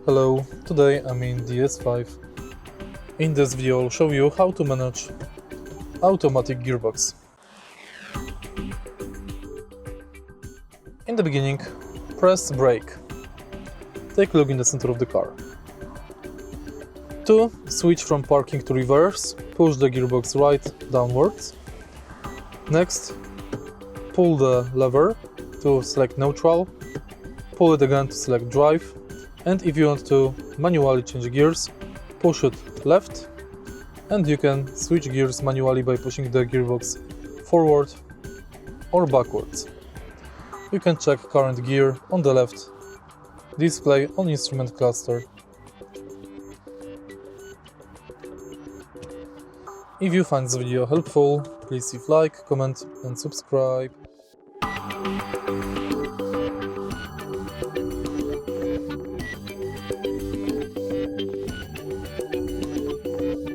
Hello, today I'm in DS5. In this video I'll show you how to manage automatic gearbox. In the beginning, press brake. Take a look in the center of the car. To switch from parking to reverse, push the gearbox right downwards. Next, pull the lever to select neutral, pull it again to select drive, and if you want to manually change gears, push it left, and you can switch gears manually by pushing the gearbox forward or backwards. You can check current gear on the left display on instrument cluster. If you find this video helpful, please leave like, comment and subscribe.